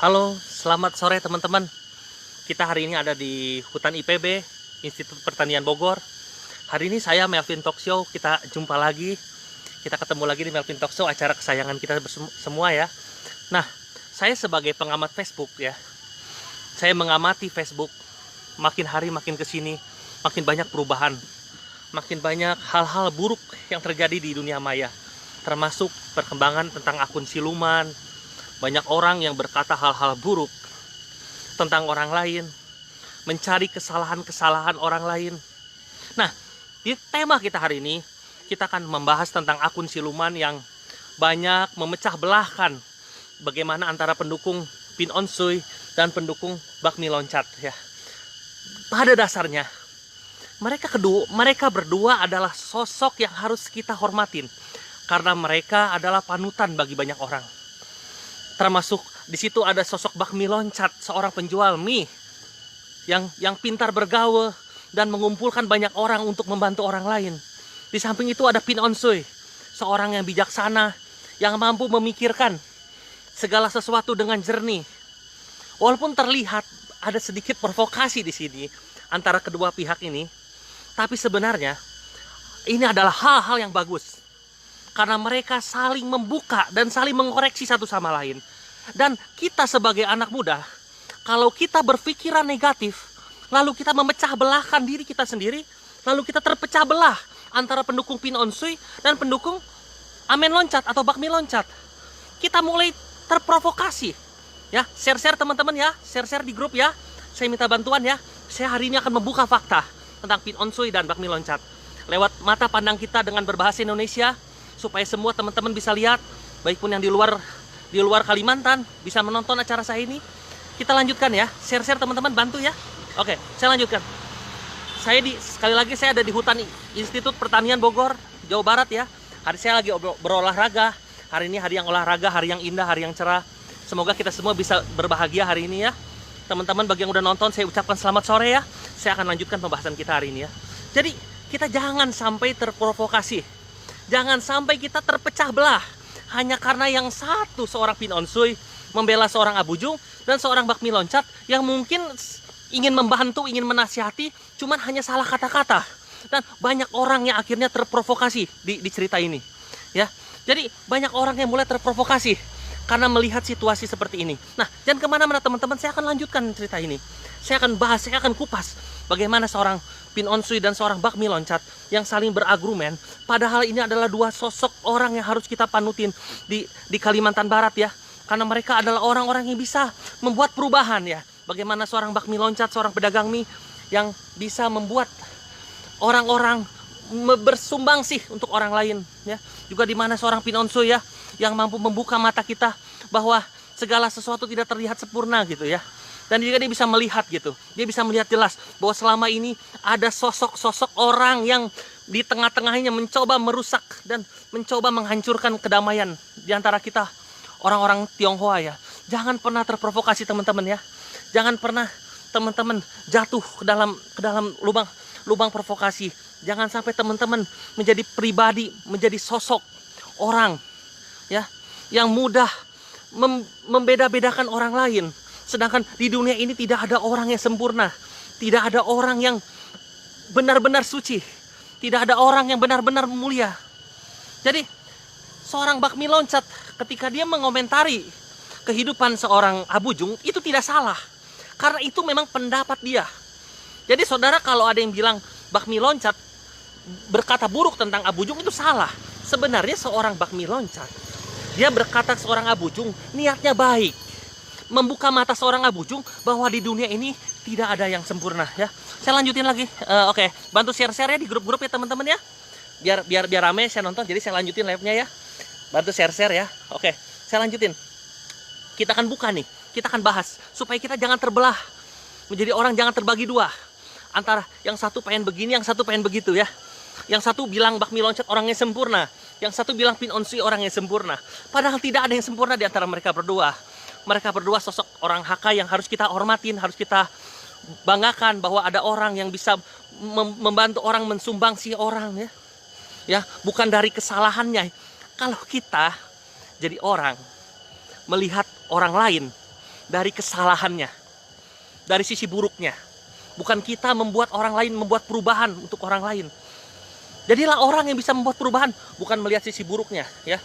Halo, selamat sore teman-teman. Kita hari ini ada di hutan IPB, Institut Pertanian Bogor. Hari ini saya Melvin Talk Show, kita jumpa lagi. Kita ketemu lagi di Melvin Talk Show, acara kesayangan kita semua ya. Nah, saya sebagai pengamat Facebook ya, saya mengamati Facebook makin hari makin kesini, makin banyak perubahan, makin banyak hal-hal buruk yang terjadi di dunia maya, termasuk perkembangan tentang akun siluman. Banyak orang yang berkata hal-hal buruk tentang orang lain, mencari kesalahan-kesalahan orang lain. Nah, di tema kita hari ini, kita akan membahas tentang akun siluman yang banyak memecah belahkan bagaimana antara pendukung Pin On Soy dan pendukung Bakmi Loncat ya. Pada dasarnya, mereka berdua adalah sosok yang harus kita hormatin karena mereka adalah panutan bagi banyak orang. Termasuk di situ ada sosok Bakmi Loncat, seorang penjual mie yang pintar bergaul dan mengumpulkan banyak orang untuk membantu orang lain. Di samping itu ada Pin On Soy, seorang yang bijaksana, yang mampu memikirkan segala sesuatu dengan jernih. Walaupun terlihat ada sedikit provokasi di sini antara kedua pihak ini, tapi sebenarnya ini adalah hal-hal yang bagus. Karena mereka saling membuka dan saling mengoreksi satu sama lain. Dan kita sebagai anak muda, kalau kita berpikiran negatif, lalu kita memecah belahkan diri kita sendiri, lalu kita terpecah belah antara pendukung Pin On Soy dan pendukung Amen Loncat atau Bakmi Loncat. Kita mulai terprovokasi. Ya, share-share teman-teman ya, share-share di grup ya. Saya minta bantuan ya. Saya hari ini akan membuka fakta tentang Pin On Soy dan Bakmi Loncat lewat mata pandang kita dengan berbahasa Indonesia, supaya semua teman-teman bisa lihat, baik pun yang di luar Kalimantan bisa menonton acara saya ini. Kita lanjutkan ya, share-share teman-teman, bantu ya. Oke, saya lanjutkan. Sekali lagi saya ada di hutan Institut Pertanian Bogor, Jawa Barat ya. Hari saya lagi berolahraga. Hari ini hari yang olahraga, hari yang indah, hari yang cerah. Semoga kita semua bisa berbahagia hari ini ya. Teman-teman bagi yang udah nonton, saya ucapkan selamat sore ya. Saya akan lanjutkan pembahasan kita hari ini ya. Jadi kita jangan sampai terprovokasi. Jangan sampai kita terpecah belah hanya karena yang satu seorang Pin On Soy membela seorang Abujung dan seorang Bakmi Loncat yang mungkin ingin membantu, ingin menasihati, cuman hanya salah kata-kata. Dan banyak orang yang akhirnya terprovokasi di cerita ini. Ya, jadi banyak orang yang mulai terprovokasi karena melihat situasi seperti ini. Nah, jangan kemana-mana teman-teman, saya akan lanjutkan cerita ini. Saya akan bahas, saya akan kupas bagaimana seorang Pin On Soy dan seorang Bakmi Loncat yang saling berargumen. Padahal ini adalah dua sosok orang yang harus kita panutin di Kalimantan Barat ya. Karena mereka adalah orang-orang yang bisa membuat perubahan ya. Bagaimana seorang Bakmi Loncat, seorang pedagang mie yang bisa membuat orang-orang bersumbangsi untuk orang lain ya. Juga di mana seorang Pin On Soy ya yang mampu membuka mata kita bahwa segala sesuatu tidak terlihat sempurna gitu ya. Dan juga dia bisa melihat gitu. Dia bisa melihat jelas bahwa selama ini ada sosok-sosok orang yang di tengah-tengahnya mencoba merusak dan mencoba menghancurkan kedamaian di antara kita orang-orang Tionghoa ya. Jangan pernah terprovokasi teman-teman ya. Jangan pernah teman-teman jatuh ke dalam lubang provokasi. Jangan sampai teman-teman menjadi pribadi, menjadi sosok orang ya yang mudah membeda-bedakan orang lain. Sedangkan di dunia ini tidak ada orang yang sempurna. Tidak ada orang yang benar-benar suci. Tidak ada orang yang benar-benar mulia. Jadi seorang Bakmi Loncat ketika dia mengomentari kehidupan seorang Abujung itu tidak salah. Karena itu memang pendapat dia. Jadi saudara, kalau ada yang bilang Bakmi Loncat berkata buruk tentang Abujung, itu salah. Sebenarnya seorang Bakmi Loncat, dia berkata seorang Abujung niatnya baik, membuka mata seorang Abujung bahwa di dunia ini tidak ada yang sempurna ya. Saya lanjutin lagi. Oke, bantu share-share ya di grup-grup ya teman-teman ya. Biar rame saya nonton, jadi saya lanjutin live-nya ya. Bantu share-share ya. Oke, saya lanjutin. Kita akan buka nih, kita akan bahas supaya kita jangan terbelah menjadi orang, jangan terbagi dua antara yang satu pengen begini, yang satu pengen begitu ya. Yang satu bilang Bakmi Loncat orangnya sempurna, yang satu bilang Pin On Soy orangnya sempurna. Padahal tidak ada yang sempurna di antara mereka berdua. Mereka berdua sosok orang haka yang harus kita hormatin, harus kita banggakan bahwa ada orang yang bisa membantu orang, mensumbangsi orang ya. Ya, bukan dari kesalahannya. Kalau kita jadi orang melihat orang lain dari kesalahannya, dari sisi buruknya. Bukan kita membuat orang lain membuat perubahan untuk orang lain. Jadilah orang yang bisa membuat perubahan, bukan melihat sisi buruknya, ya.